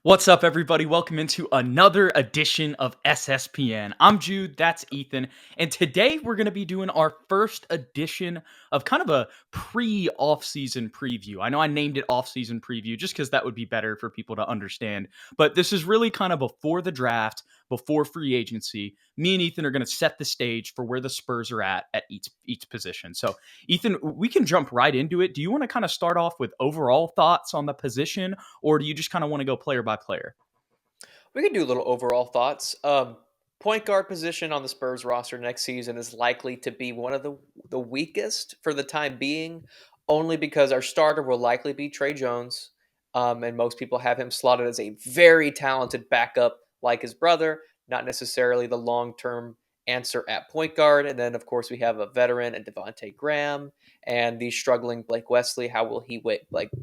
What's up, everybody? Welcome into another edition of SSPN. I'm Jude, that's Ethan, and today we're going to be doing our first edition of kind of a pre-offseason preview. I know I named it offseason preview just because that would be better for people to understand, but this is really kind of before the draft, before free agency. Me and Ethan are going to set the stage for where the Spurs are at each position. So, Ethan, we can jump right into it. Do you want to kind of start off with overall thoughts on the position, or do you just kind of want to go player by player? We can do a little overall thoughts. Point guard position on the Spurs roster next season is likely to be one of the weakest for the time being, only because our starter will likely be Trey Jones, and most people have him slotted as a very talented backup like his brother, not necessarily the long term answer at point guard. And then of course we have a veteran and Devonte Graham and the struggling Blake Wesley. How will he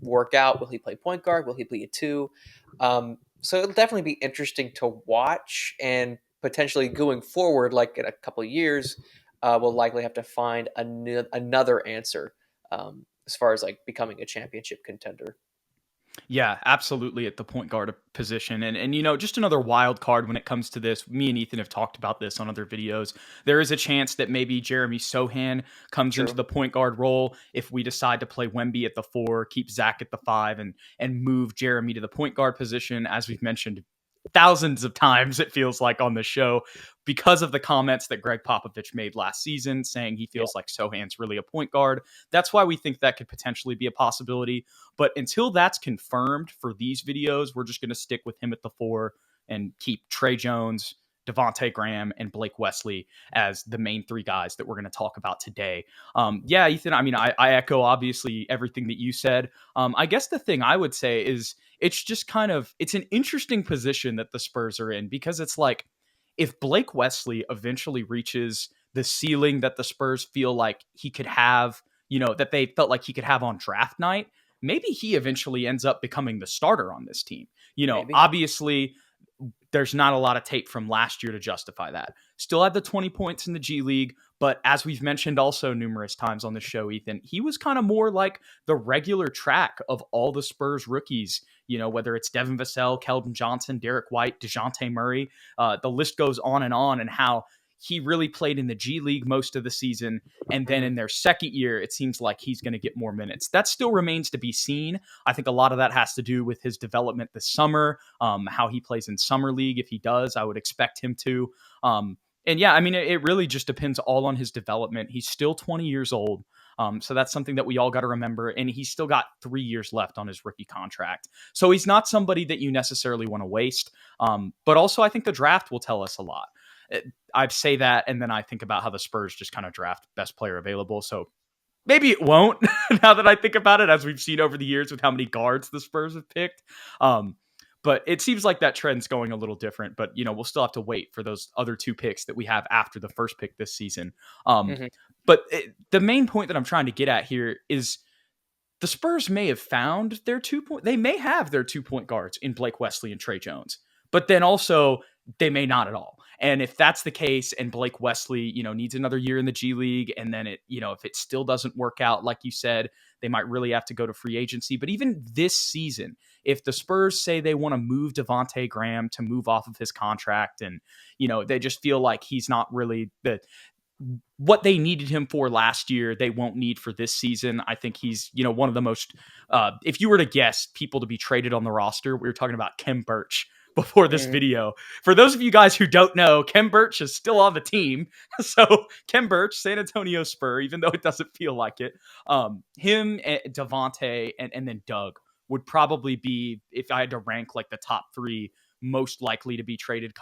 work out? Will he play point guard? Will he be a two? So it'll definitely be interesting to watch, and potentially going forward, like in a couple of years, we'll likely have to find another answer as far as like becoming a championship contender. Yeah, absolutely at the point guard position. And just another wild card when it comes to this. Me and Ethan have talked about this on other videos. There is a chance that maybe Jeremy Sohan comes into True. the point guard role if we decide to play Wemby at the 4, keep Zach at the 5, and move Jeremy to the point guard position, as we've mentioned thousands of times, it feels like, on the show, because of the comments that Greg Popovich made last season saying he Yeah. feels like Sohan's really a point guard. That's why we think that could potentially be a possibility. But until that's confirmed for these videos, we're just going to stick with him at the 4 and keep Trey Jones, Devonte Graham, and Blake Wesley as the main 3 guys that we're going to talk about today. Yeah, Ethan, I mean, I echo obviously everything that you said. I guess the thing I would say is it's just it's an interesting position that the Spurs are in, because it's like, if Blake Wesley eventually reaches the ceiling that the Spurs feel like he could have, that they felt like he could have on draft night, maybe he eventually ends up becoming the starter on this team. Maybe. Obviously, there's not a lot of tape from last year to justify that. Still had the 20 points in the G League, but as we've mentioned also numerous times on the show, Ethan, he was kind of more like the regular track of all the Spurs rookies, whether it's Devin Vassell, Keldon Johnson, Derek White, DeJounte Murray. The list goes on, and how he really played in the G League most of the season. And then Mhm. in their second year, it seems like he's going to get more minutes. That still remains to be seen. I think a lot of that has to do with his development this summer, how he plays in Summer League. If he does, I would expect him to. And yeah, I mean, it really just depends all on his development. He's still 20 years old. So that's something that we all got to remember. And he's still got 3 years left on his rookie contract. So he's not somebody that you necessarily want to waste. But also, I think the draft will tell us a lot. I'd say that, and then I think about how the Spurs just kind of draft best player available. So maybe it won't, now that I think about it, as we've seen over the years with how many guards the Spurs have picked. Um, but it seems like that trend's going a little different. But, we'll still have to wait for those other 2 picks that we have after the first pick this season. Mhm. The main point that I'm trying to get at here is the Spurs may have found their 2 point. They may have their 2 point guards in Blake Wesley and Trey Jones, but then also they may not at all. And if that's the case, and Blake Wesley, needs another year in the G League, and then if it still doesn't work out, like you said, they might really have to go to free agency. But even this season, if the Spurs say they want to move Devonte Graham to move off of his contract, and they just feel like he's not really what they needed him for last year, they won't need for this season. I think he's, one of the most, if you were to guess people to be traded on the roster, we were talking about Kem Birch before this Mhm. video. For those of you guys who don't know, Kem Birch is still on the team. So Kem Birch, San Antonio Spur, even though it doesn't feel like it, him, Devonte, and then Doug would probably be, if I had to rank like the top 3 most likely to be traded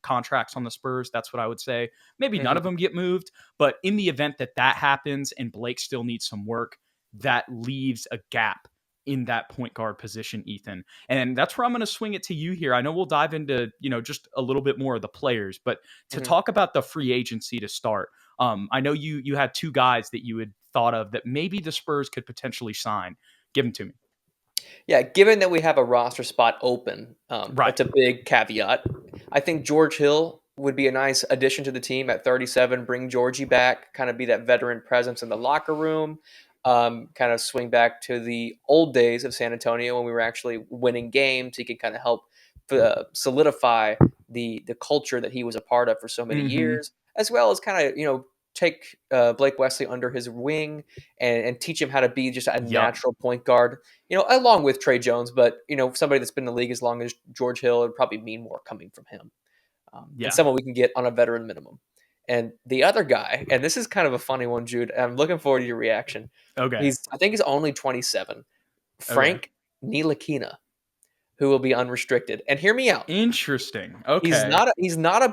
contracts on the Spurs, that's what I would say. Maybe none Mhm. of them get moved, but in the event that that happens and Blake still needs some work, that leaves a gap in that point guard position, Ethan. And that's where I'm going to swing it to you here. I know we'll dive into, just a little bit more of the players, but to Mhm. talk about the free agency to start, I know you had 2 guys that you had thought of that maybe the Spurs could potentially sign. Give them to me. Yeah, given that we have a roster spot open, Right. that's a big caveat. I think George Hill would be a nice addition to the team at 37. Bring Georgie back, kind of be that veteran presence in the locker room. kind of swing back to the old days of San Antonio when we were actually winning games. He could kind of help solidify the culture that he was a part of for so many Mm-hmm. years, as well as kind of take Blake Wesley under his wing and teach him how to be just a Yup. natural point guard. Along with Trey Jones, but somebody that's been in the league as long as George Hill, would probably mean more coming from him, and Yeah. someone we can get on a veteran minimum. And the other guy, and this is kind of a funny one, Jude. I'm looking forward to your reaction. Okay. I think he's only 27. Okay. Frank Ntilikina, who will be unrestricted. And hear me out. Interesting. He's Okay. not a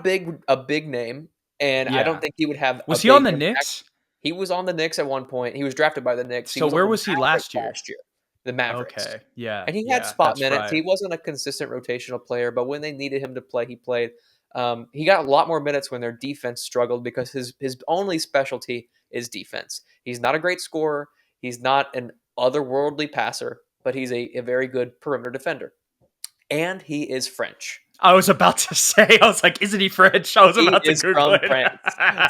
big name, and I don't Yeah. think he would have a Was he on big the impact. Knicks? He was on the Knicks at one point. He was drafted by the Knicks. He So was on where the was he Mavericks last year? last year. The Mavericks. Okay. Yeah. And he had Yeah. spot That's minutes. right. He wasn't a consistent rotational player, but when they needed him to play, he played. He got a lot more minutes when their defense struggled because his only specialty is defense. He's not a great scorer. He's not an otherworldly passer, but he's a very good perimeter defender. And he is French. I was about to say, I was like, isn't he French? I was He about to is Google from it. France.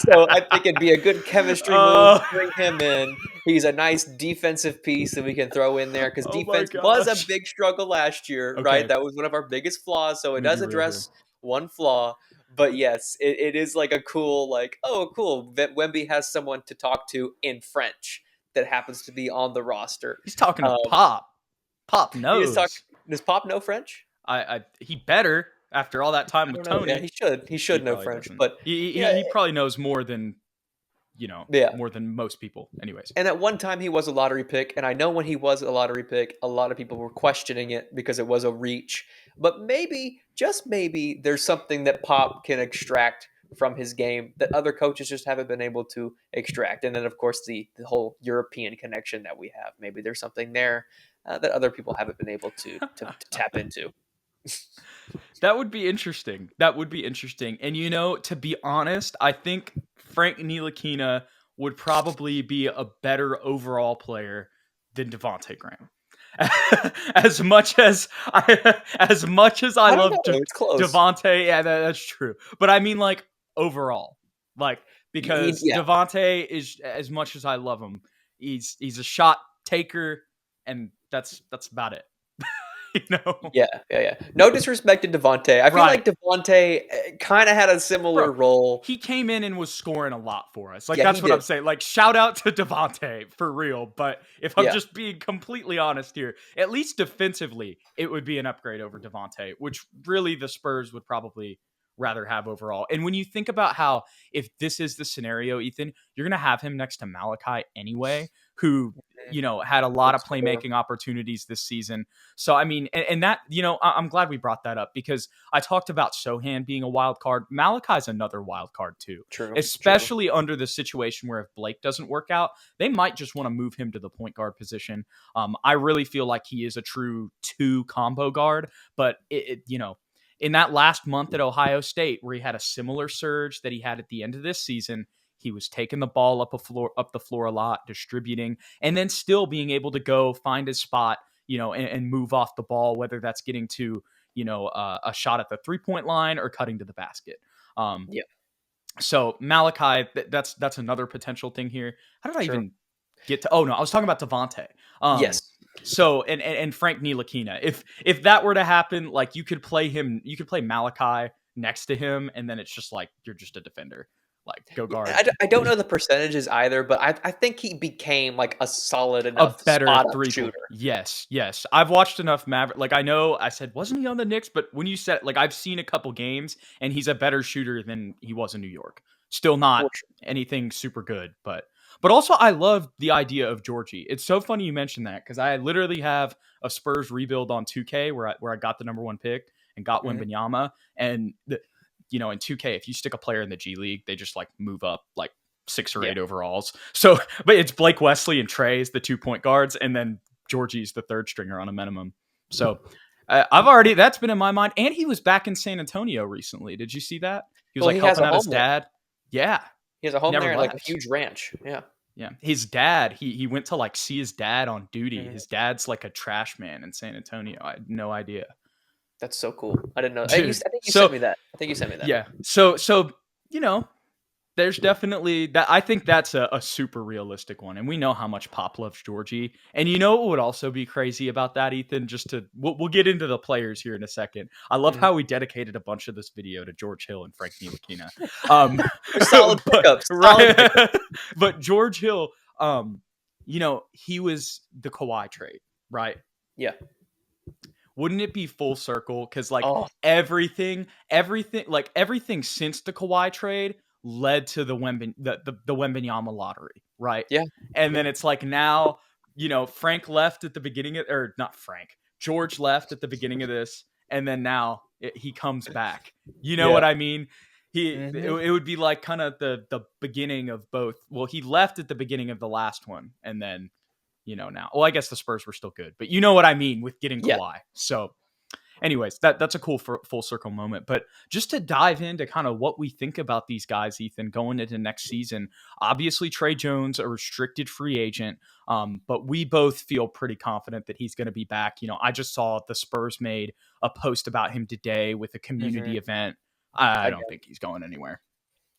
So I think it'd be a good chemistry move to bring him in. He's a nice defensive piece that we can throw in there because Oh my defense was a gosh. big struggle last year, right? Okay. That was one of our biggest flaws. So Let it me does be real here. address one flaw. But yes, it is like a cool, like, oh, cool. Wemby has someone to talk to in French that happens to be on the roster. He's talking to Um, Pop. Pop he is talk. knows. Does Pop know French? He better after all that time I with don't know. Yeah, Tony. he should. He He should know probably French. doesn't. But yeah, He probably knows more than yeah. more than most people. Anyways. And at one time, he was a lottery pick. And I know when he was a lottery pick, a lot of people were questioning it because it was a reach. But maybe, just maybe, there's something that Pop can extract from his game that other coaches just haven't been able to extract. And then, of course, the whole European connection that we have. Maybe there's something there that other people haven't been able to tap into. That would be interesting. That would be interesting. And to be honest, I think Frank Ntilikina would probably be a better overall player than Devonte Graham. as much as I I don't love know. It's close. Devonte, yeah, that's true. But I mean, like overall, like because Yeah. Devonte is, as much as I love him, he's a shot taker, and that's about it. Yeah. No disrespect to Devonte. I feel Right. like Devonte kind of had a similar Bro, role. he came in and was scoring a lot for us. Like, Yeah, that's he what I'm did. saying. Like, shout out to Devonte for real. But if I'm Yeah. just being completely honest here, at least defensively, it would be an upgrade over Devonte, which really the Spurs would probably rather have overall. And when you think about how, if this is the scenario, Ethan, you're going to have him next to Malachi anyway, who, had a lot of playmaking opportunities this season. So, I mean, and that, I'm glad we brought that up because I talked about Sohan being a wild card. Malachi's another wild card too, True. especially under the situation where if Blake doesn't work out, they might just want to move him to the point guard position. I really feel like he is a true 2 combo guard, but in that last month at Ohio State where he had a similar surge that he had at the end of this season, he was taking the ball up the floor a lot, distributing, and then still being able to go find his spot, and move off the ball, whether that's getting to, a shot at the 3-point line or cutting to the basket. Yeah. So Malachi, that's another potential thing here. How did I even get to? Oh no, I was talking about Devonte. Yes. So and Frank Ntilikina. If that were to happen, like you could play Malachi next to him, and then it's just like you're just a defender. Like, go guard. I don't know the percentages either, but I think he became like a solid enough better spot-up three shooter. Yes. I've watched enough Maverick. Like, I know I said, wasn't he on the Knicks? But when you said, like, I've seen a couple games, and he's a better shooter than he was in New York. Still not anything super good, but also I love the idea of Georgie. It's so funny you mentioned that because I literally have a Spurs rebuild on 2K where I got the number 1 pick and got Wembanyama, and in 2K, if you stick a player in the G League, they just like move up like 6 or 8 overalls. So, but it's Blake Wesley and Trey is the 2 point guards, and then Georgie's the 3rd stringer on a minimum. So that's been in my mind. And he was back in San Antonio recently. Did you see that? He was helping out his dad. Yeah. He has a home there, like a huge ranch. Yeah. Yeah. His dad, he went to like see his dad on duty. His dad's like a trash man in San Antonio. I had no idea. That's so cool. I didn't know. Dude, I think you sent me that. Yeah. So There's definitely that. I think that's a super realistic one. And we know how much Pop loves Georgie. And you know what would also be crazy about that, Ethan? We'll get into the players here in a second. I love Mhm. how we dedicated a bunch of this video to George Hill and Frank Ntilikina. They're solid But pickups. Solid right, pickups. but George Hill, he was the Kawhi trade, right? Yeah. Wouldn't it be full circle? Because like Oh, everything since the Kawhi trade led to the Wembanyama lottery, right? yeah. And Yeah. then it's like now, Frank left at the beginning of, or not Frank, George left at the beginning of this, and then now he comes back. You know Yeah. what I mean? Hmm. It would be like kind of the beginning of both. Well, he left at the beginning of the last one, and then now. Well, I guess the Spurs were still good, but you know what I mean with getting Yeah. Kawhi. So, anyways, that's a cool full circle moment. But just to dive into kind of what we think about these guys, Ethan, going into next season. Obviously, Trey Jones, a restricted free agent, but we both feel pretty confident that he's going to be back. I just saw the Spurs made a post about him today with a Hmm. community event. I don't Again. think he's going anywhere.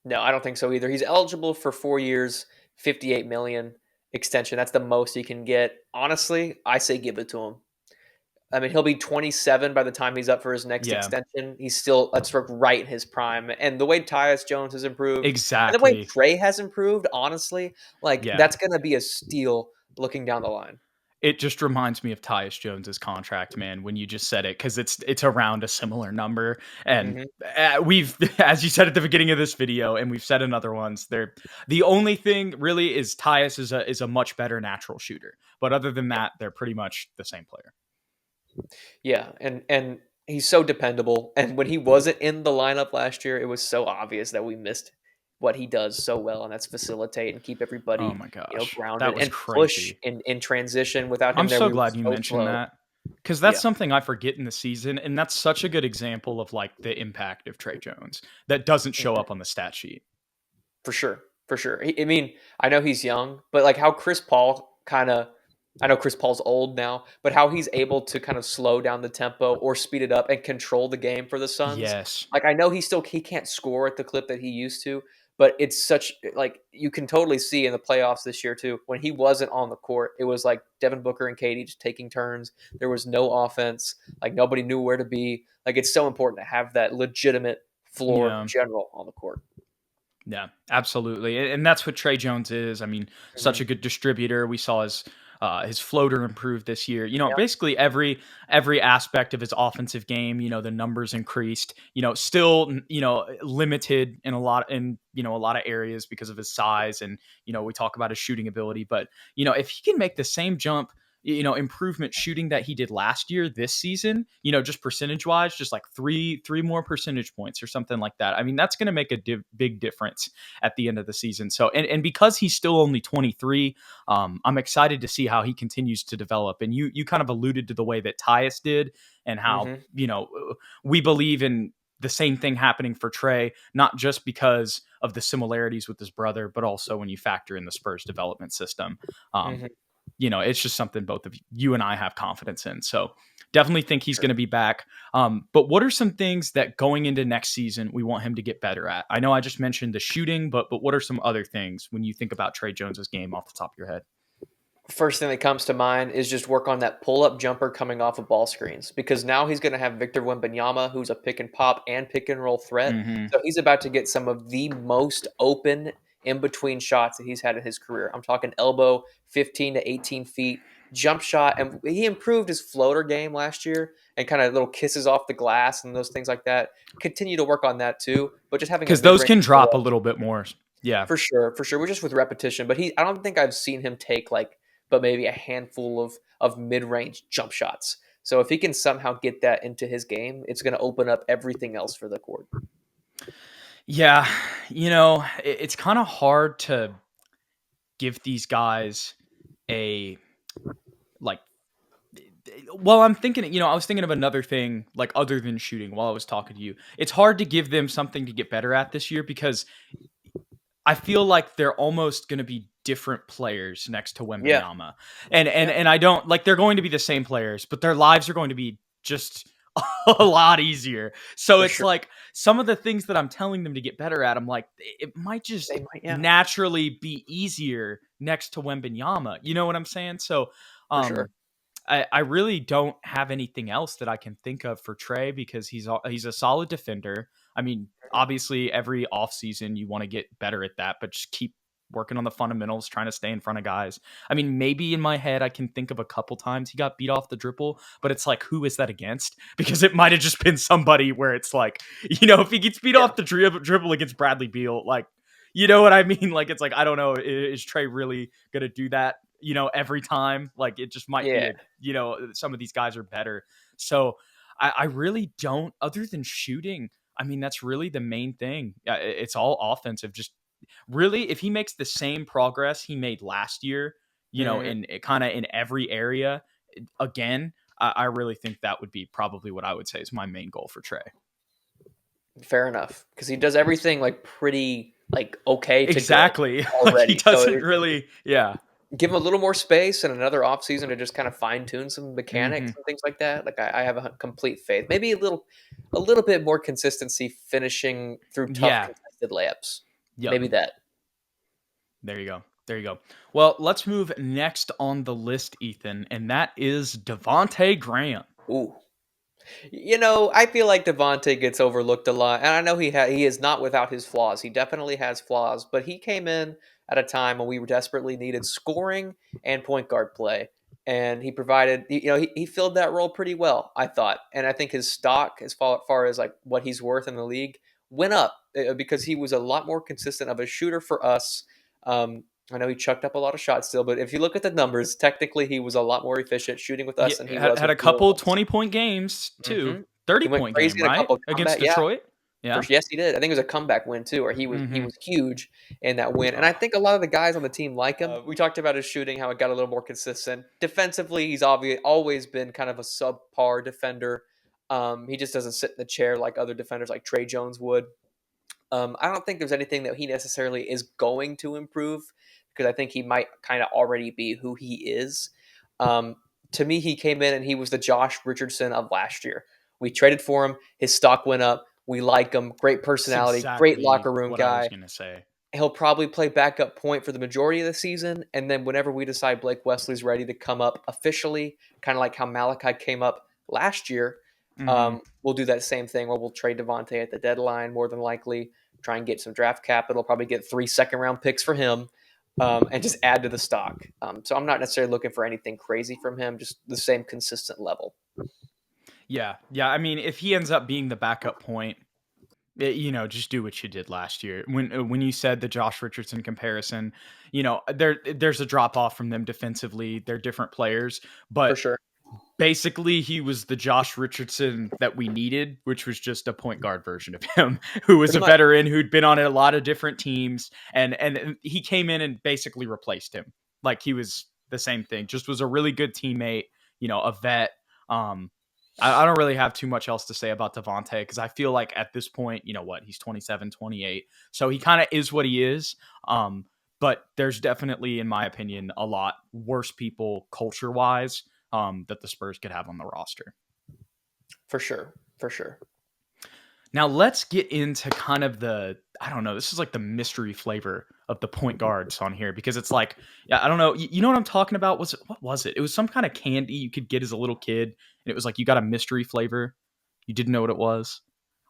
No, I don't think so either. He's eligible for 4 years, 58 million extension. That's the most he can get. Honestly, I say give it to him. I mean, he'll be 27 by the time he's up for his next Yeah, extension. He's still, let's look, right in his prime. And the way Tyus Jones has improved, and the way exactly. Trey has improved, honestly, like Yeah. that's going to be a steal looking down the line. It just reminds me of Tyus Jones's contract, man, when you just said it, because it's around a similar number. And Hmm. we've, as you said at the beginning of this video, and we've said in other ones, the only thing really is Tyus is a much better natural shooter. But other than that, they're pretty much the same player. Yeah, and he's so dependable. And when he wasn't in the lineup last year, it was so obvious that we missed what he does so well, and that's facilitate and keep Oh everybody, my gosh, that grounded was and push crazy. in transition. Without him I'm there, so we were glad you so mentioned slow. that, because that's Yeah. something I forget in the season, and that's such a good example of like the impact of Trey Jones that doesn't show Mhm. up on the stat sheet. For sure, for sure. I mean, I know he's young, but like how Chris Paul kind of, I know Chris Paul's old now, but how he's able to kind of slow down the tempo or speed it up and control the game for the Suns. Yes. Like I know he can't score at the clip that he used to, but it's such like you can totally see in the playoffs this year too when he wasn't on the court. It was like Devin Booker and Katie just taking turns. There was no offense. Like nobody knew where to be. Like it's so important to have that legitimate floor Yeah. general on the court. Yeah, absolutely, and that's what Trey Jones is. I mean, such a Hmm. good distributor. We saw his floater improve this year. Yeah. Basically every aspect of his offensive game. The numbers increased. Still limited in a lot of areas because of his size, and we talk about his shooting ability. But if he can make the same jump, improvement shooting that he did last year this season, just percentage wise, just like three more percentage points or something like that. I mean, that's going to make a big difference at the end of the season. So, and because he's still only 23, I'm excited to see how he continues to develop. And you kind of alluded to the way that Tyus did, and how, Hmm. we believe in the same thing happening for Trey, not just because of the similarities with his brother, but also when you factor in the Spurs development system. Um, Hmm. it's just something both of you and I have confidence in. So definitely think he's Sure. going to be back. But what are some things that going into next season we want him to get better at? I know I just mentioned the shooting, but what are some other things when you think about Trey Jones's game off the top of your head? First thing that comes to mind is just work on that pull up jumper coming off of ball screens because now he's going to have Victor Wembanyama, who's a pick and pop and pick and roll threat. Mm-hmm. So he's about to get some of the most open in between shots that he's had in his career. I'm talking elbow, 15 to 18 feet, jump shot. And he improved his floater game last year and kind of little kisses off the glass and those things like that. Continue to work on that too. But just having a Because mid those range can drop a little bit more. Yeah. for sure, for sure. We're just with repetition, but I don't think I've seen him take but maybe a handful of mid range jump shots. So if he can somehow get that into his game, it's going to open up everything else for the court. Yeah. It's kind of hard to give these guys a like well, I'm thinking, I was thinking of another thing, like other than shooting while I was talking to you. It's hard to give them something to get better at this year because I feel like they're almost going to be different players next to Yeah, Wembanyama. And yeah, I don't like they're going to be the same players, but their lives are going to be just a lot easier. So For it's sure. like some of the things that I'm telling them to get better at, I'm like, it might just They might, yeah, naturally be easier next to Wembanyama. You know what I'm saying? So for sure. um I really don't have anything else that I can think of for Trey because he's a solid defender. I mean, obviously every offseason you want to get better at that, but just keep working on the fundamentals, trying to stay in front of guys. I mean, maybe in my head I can think of a couple times he got beat off the dribble, but it's like, who is that against? Because it might have just been somebody where it's like, if he gets beat Yeah. off the dribble against Bradley Beal, like, you know what I mean? Like, it's like, I don't know, is Trey really gonna do that? Every time, like it just might be Yeah. some of these guys are better. So I really don't, other than shooting. I mean, that's really the main thing. It's all offensive. Just really, if he makes the same progress he made last year, Mhm. in kind of in every area again, I really think that would be probably what I would say is my main goal for Trey. Fair enough, because he does everything like pretty like okay to good Exactly. Like he already. So doesn't really, yeah. give him a little more space and another offseason to just kind of fine tune some Hmm. mechanics and things like that. Like I have a complete faith. Maybe a little bit more consistency finishing through tough Yeah. contested layups. Yep. Maybe that. There you go. There you go. Well, let's move next on the list, Ethan, and that is Devonte Graham. Ooh. I feel like Devonte gets overlooked a lot, and I know he is not without his flaws. He definitely has flaws, but he came in at a time when we desperately needed scoring and point guard play, and he provided. He filled that role pretty well, I thought, and I think his stock, as far as like what he's worth in the league, went up because he was a lot more consistent of a shooter for us. I know he chucked up a lot of shots still, but if you look at the numbers, technically he was a lot more efficient shooting with Yeah, us than he was had with a the old couple ones. 20-point games too. Hmm. He 30 went point crazy game, in a right? couple Against comeback. Yeah, Detroit. Yeah. yes, he did. I think it was a comeback win too, or he Hmm. was huge in that win. And I Oh, think a lot of the guys on the team like him. We talked about his shooting, how it got a little more consistent. Defensively, he's always been kind of a subpar defender. He just doesn't sit in the chair like other defenders, like Trey Jones would. I don't think there's anything that he necessarily is going to improve because I think he might kind of already be who he is. Um, to me, he came in and he was the Josh Richardson of last year. We traded for him. His stock went up. We like him. Great that's personality. Great exactly locker room what I was guy. gonna say. He'll probably play backup point for the majority of the season. And then whenever we decide Blake Wesley's ready to come up officially, kind of like how Malachi came up last year, Hmm. we'll do that same thing where we'll trade Devonte at the deadline, more than likely, try and get some draft capital, probably get 3 second-round picks for him, and just add to the stock. So I'm not necessarily looking for anything crazy from him, just the same consistent level. Yeah, yeah. I mean, if he ends up being the backup point, just do what you did last year. When you said the Josh Richardson comparison, there's a drop off from them defensively. They're different players, For but sure. basically he was the Josh Richardson that we needed, which was just a point guard version of him, who was Pretty a much. veteran who'd been on a lot of different teams, and he came in and basically replaced him. Like he was the same thing, just was a really good teammate, a vet. Um, I don't really have too much else to say about Devonte because I feel like at this point, he's 27, 28, so he kind of is what he is. But there's definitely, in my opinion, a lot worse people culture wise that the Spurs could have on the roster. For sure. For sure. Now let's get into kind of I don't know, this is like the mystery flavor of the point guards on here because it's like, yeah, I don't know. You know what I'm talking about? What was it? It was some kind of candy you could get as a little kid. And it was like, you got a mystery flavor. You didn't know what it was.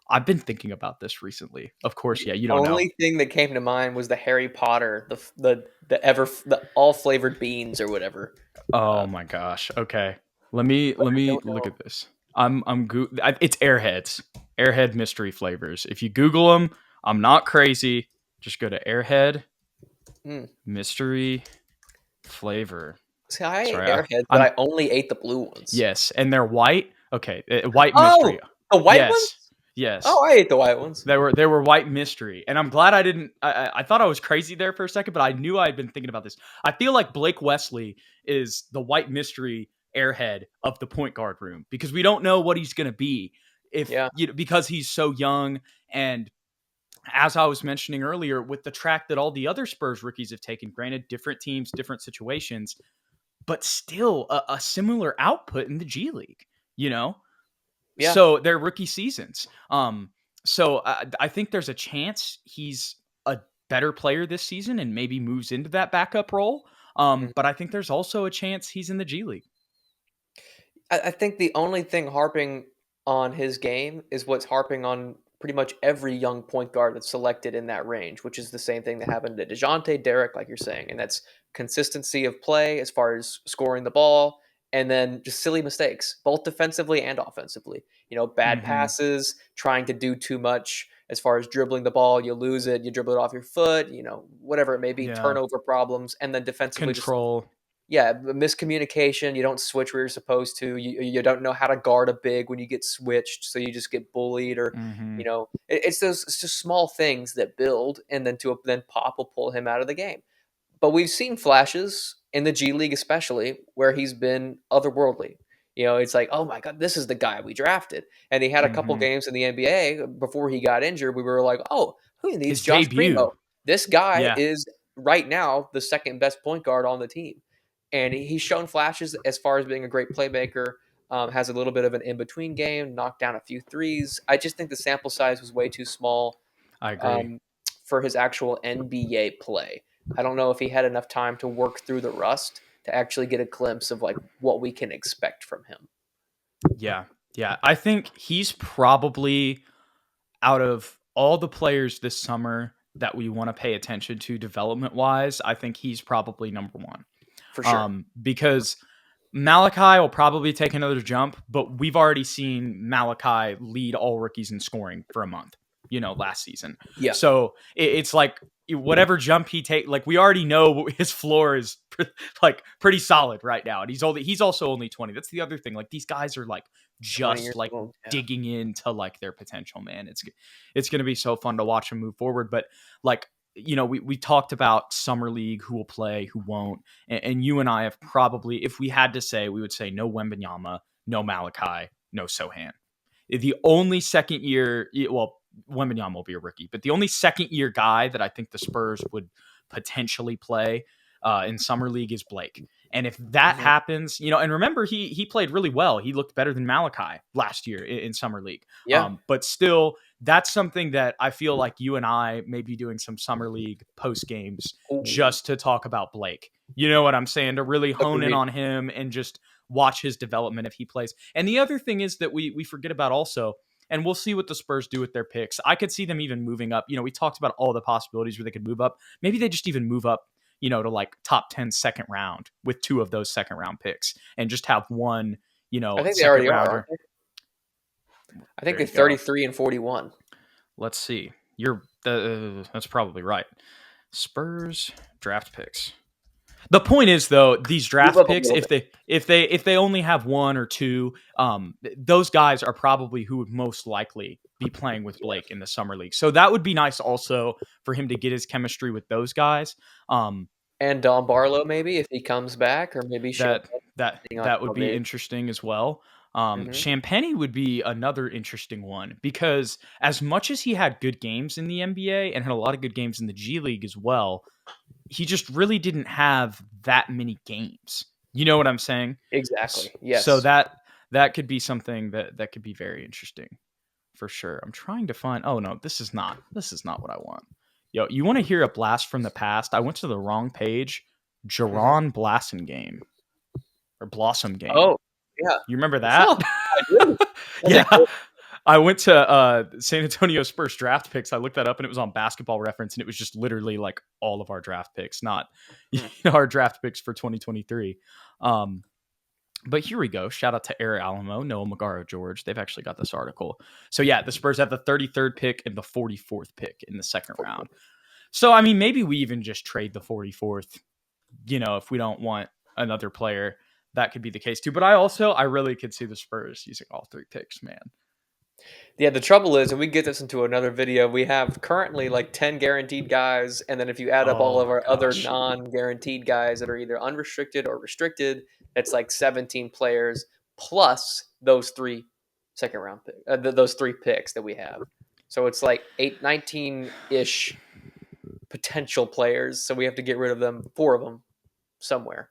I've been thinking about this recently. Of course. The Yeah. You don't know. only thing that came to mind was the Harry Potter, the all flavored beans or whatever. Oh my gosh. Okay. Let me Don't look know. at this. It's Airheads. Airhead mystery flavors. If you Google them, I'm not crazy. Just go to Airhead Mm. mystery flavor. See, I ate Sorry, Airheads, but I'm I only ate the blue ones. yes, and they're white. Okay, white Oh, mystery. the white ones? Yes, yes. Oh, I ate the white ones. They were white mystery, and I'm glad I didn't. I thought I was crazy there for a second, but I knew I had been thinking about this. I feel like Blake Wesley is the white mystery airhead of the point guard room because we don't know what he's going to be Yeah, because he's so young. And as I was mentioning earlier, with the track that all the other Spurs rookies have taken, granted different teams, different situations, but still a similar output in the G League. You know, Yeah. So they're rookie seasons. So I think there's a chance he's a better player this season and maybe moves into that backup role. Mhm. But I think there's also a chance he's in the G League. I think the only thing harping on his game is what's harping on pretty much every young point guard that's selected in that range, which is the same thing that happened to DeJounte, Derek, like you're saying, and that's consistency of play as far as scoring the ball, and then just silly mistakes, both defensively and offensively. Bad Mm-hmm. passes, trying to do too much as far as dribbling the ball, you lose it, you dribble it off your foot, whatever it may be, Yeah. turnover problems, and then defensively just Control. yeah, miscommunication. You don't switch where you're supposed to. You don't know how to guard a big when you get switched, so you just get bullied, or Mm-hmm. it's just small things that build, and then Pop will pull him out of the game. But we've seen flashes in the G League, especially where he's been otherworldly. It's like, oh my god, this is the guy we drafted, and he had a couple Mm-hmm. games in the NBA before he got injured. We were like, oh, who needs His Josh debut. Primo? This guy Yeah, is right now the second best point guard on the team, and he's shown flashes as far as being a great playmaker. Has a little bit of an in between game, knocked down a few threes. I just think the sample size was way too small I agree. um, for his actual NBA play. I don't know if he had enough time to work through the rust to actually get a glimpse of like what we can expect from him. Yeah. Yeah. I think he's probably out of all the players this summer that we want to pay attention to development wise, I think he's probably number one. For sure. Because Malachi will probably take another jump, but we've already seen Malachi lead all rookies in scoring for a month, last season. Yeah. So it's like whatever jump he take, like we already know his floor is like pretty solid right now. And he's also only 20. That's the other thing. Like these guys are like 20 just years like old. Yeah. digging into like their potential, man. It's going to be so fun to watch him move forward. But like, we talked about summer league, who will play, who won't. And you and I have probably, if we had to say, we would say no Wembanyama, no Malachi, no Sohan. The only second year, well, Wembanyama will be a rookie, but the only second year guy that I think the Spurs would potentially play in summer league is Blake. And if that Mhm. happens, and remember he played really well. He looked better than Malachi last year in summer league. Yeah. But still, that's something that I feel like you and I may be doing some summer league post games Ooh, just to talk about Blake. You know what I'm saying? To really hone in agreed. on him and just watch his development if he plays. And the other thing is that we forget about also, and we'll see what the Spurs do with their picks. I could see them even moving up. We talked about all the possibilities where they could move up. Maybe they just even move up, to like top 10 second round with two of those second round picks and just have one, I think they second already are, aren't rounder. they? I think There they're you go. 33 and 41. Let's see. That's probably right. Spurs draft picks. The point is, though, these Move draft up a picks, little bit. if they only have one or two, those guys are probably who would most likely be playing with Yeah. Blake in the summer league. So that would be nice also for him to get his chemistry with those guys. And Don Barlow, maybe, if he comes back, or maybe that Champagne, that depending on that how would be big. interesting as well. Hmm. Champagny would be another interesting one because as much as he had good games in the NBA and had a lot of good games in the G League as well, he just really didn't have that many games. You know what I'm saying? Exactly. So Yes. that could be something that could be very interesting for sure. I'm trying to find. Oh no, this is not what I want. Yo, you want to hear a blast from the past? I went to the wrong page. Hmm. Jaron Blassen or Blossom game. Oh, yeah. You remember that? Huh, I do. That's a Yeah. good. I went to San Antonio Spurs draft picks. I looked that up and it was on Basketball Reference and it was just literally like all of our draft picks, not Hmm. our draft picks for 2023. Um, but here we go. Shout out to Air Alamo, Noah Magaro, George. They've actually got this article. So yeah, the Spurs have the 33rd pick and the 44th pick in the second round. So I mean, maybe we even just trade the 44th. If we don't want another player, that could be the case too. But I really could see the Spurs using all three picks, man. Yeah, the trouble is, and we get this into another video, we have currently like 10 guaranteed guys, and then if you add up all of Oh our other gosh. non-guaranteed guys that are either unrestricted or restricted, that's like 17 players plus those three second round pick, those three picks that we have. So it's like 19-ish potential players, so we have to get rid of them, four of them somewhere.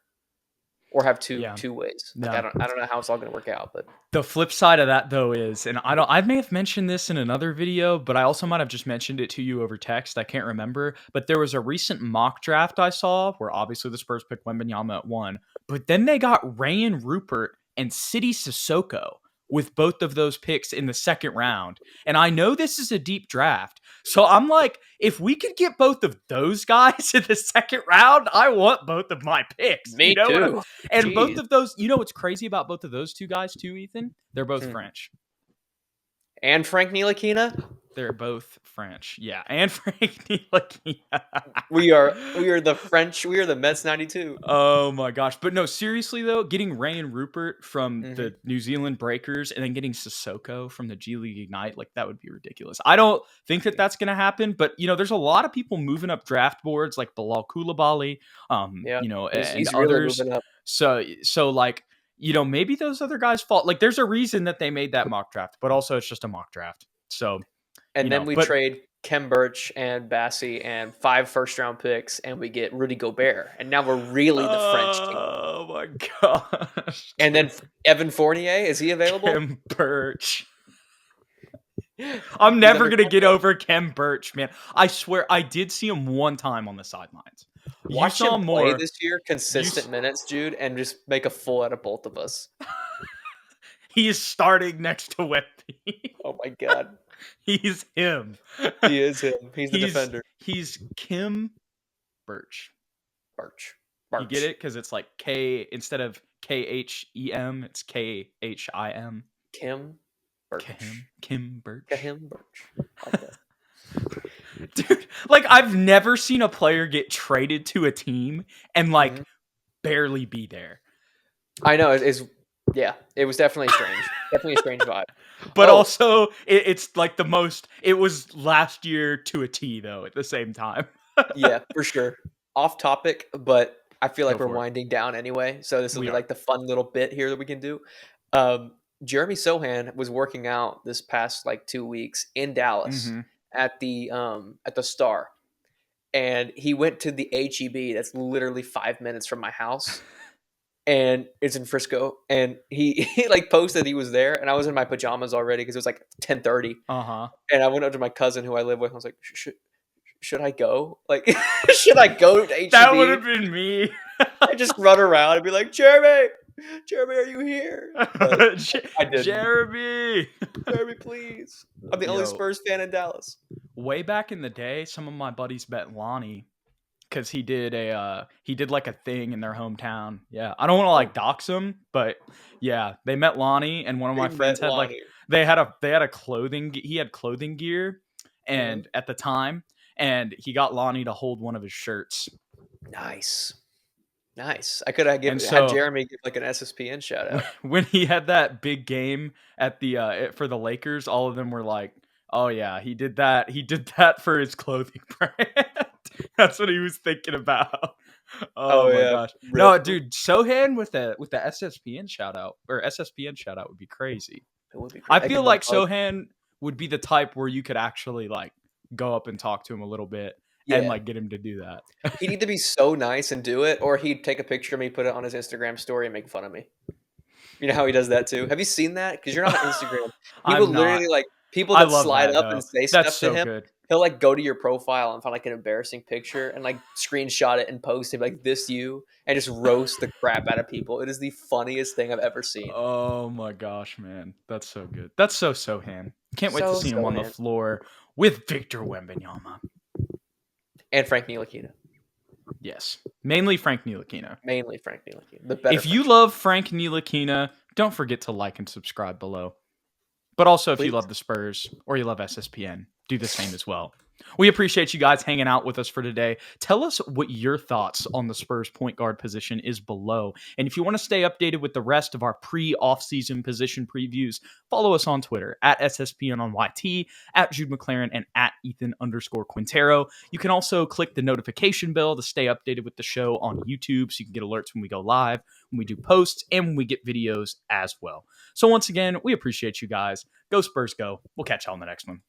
or have Yeah. two ways. Like No. I don't know how it's all going to work out, but The flip side of that though is, and I may have mentioned this in another video, but I also might have just mentioned it to you over text. I can't remember, but there was a recent mock draft I saw where obviously the Spurs picked Wembanyama at 1, but then they got Rayan Rupert and Sidi Sissoko with both of those picks in the second round. And I know this is a deep draft. So I'm like, if we could get both of those guys in the second round, I want both of my picks. me You know what too. and Jeez. both of those, you know what's crazy about both of those two guys too, Ethan? They're both French. And Frank Ntilikina? They're both French. Yeah, and Frank Ntilikina. We are the French. We are the Mets 92. Oh my gosh. But no, seriously though, getting Rayan Rupert from the New Zealand Breakers and then getting Sissoko from the G League Ignite, like that would be ridiculous. I don't think that that's going to happen, but you know, there's a lot of people moving up draft boards like Bilal Koulibaly, you know, he's and really others. moving up. So like, you know, maybe those other guys fall. Like there's a reason that they made that mock draft, but also it's just a mock draft. So, and then we trade Kem Birch and Bassie and 5 first-round picks, and we get Rudy Gobert. And now we're really the French team. Oh, my gosh. And then Evan Fournier, is he available? Kem Birch. I'm never going to get over Kem Birch, man. I swear, I did see him one time on the sidelines. Watch him play this year, consistent minutes, Jude, and just make a fool out of both of us. He is starting next to Wemby. Oh, my God. He's him. He is him. He's the defender. He's Kem Birch. Birch. You get it? Because it's like K, instead of Khem, it's Khim. Kem Birch. Kem Birch. Kem Birch. Okay. Dude, like I've never seen a player get traded to a team and like barely be there. I know. It was definitely strange. Definitely a strange vibe. But also, it's like the most. It was last year to a T, though, at the same time. Yeah, for sure. Off topic, but I feel like we're winding down anyway. So this will be like the fun little bit here that we can do. Jeremy Sohan was working out this past like 2 weeks in Dallas at the Star. And he went to the HEB that's literally 5 minutes from my house. And it's in Frisco, and he like posted he was there, and I was in my pajamas already because it was like 10:30. And I went up to my cousin who I live with. And I was like, should I go? Like, should I go to HEB? That would have been me. I just run around and be like, Jeremy, are you here? I did. Jeremy, please. I'm the only Spurs fan in Dallas. Way back in the day, some of my buddies met Lonnie. Because he did like a thing in their hometown. Yeah, I don't want to like dox him, but yeah, they met Lonnie, and one of my friends had Lonnie. They had a clothing. He had clothing gear, and at the time, and he got Lonnie to hold one of his shirts. Nice. I could have had Jeremy give like an SSPN shout out. When he had that big game at the for the Lakers, all of them were like, "Oh yeah, he did that. He did that for his clothing brand." That's what he was thinking about. Oh my gosh. No, dude, Sohan with the SSPN shout out would be crazy. It would be crazy. I feel like Sohan would be the type where you could actually like go up and talk to him a little bit and like get him to do that. He'd either be so nice and do it, or he'd take a picture of me, put it on his Instagram story, and make fun of me. You know how he does that too? Have you seen that? Because you're not on Instagram. He will literally like people that slide up and say stuff to him. Good. He'll like go to your profile and find like an embarrassing picture and like screenshot it and post it like this you and just roast the crap out of people. It is the funniest thing I've ever seen. Oh my gosh, man. That's so good. That's so Sohan. Can't wait to see him on the floor with Victor Wembanyama. And Frank Ntilikina. Yes. Mainly Frank Ntilikina. If you love Frank Ntilikina, don't forget to like and subscribe below. But also if you love the Spurs or you love SSPN, do the same as well. We appreciate you guys hanging out with us for today. Tell us what your thoughts on the Spurs point guard position is below. And if you want to stay updated with the rest of our pre-offseason position previews, follow us on Twitter at SSPN on YT, at Jude McLaren, and at Ethan_Quintero. You can also click the notification bell to stay updated with the show on YouTube so you can get alerts when we go live, when we do posts, and when we get videos as well. So once again, we appreciate you guys. Go Spurs, go. We'll catch y'all on the next one.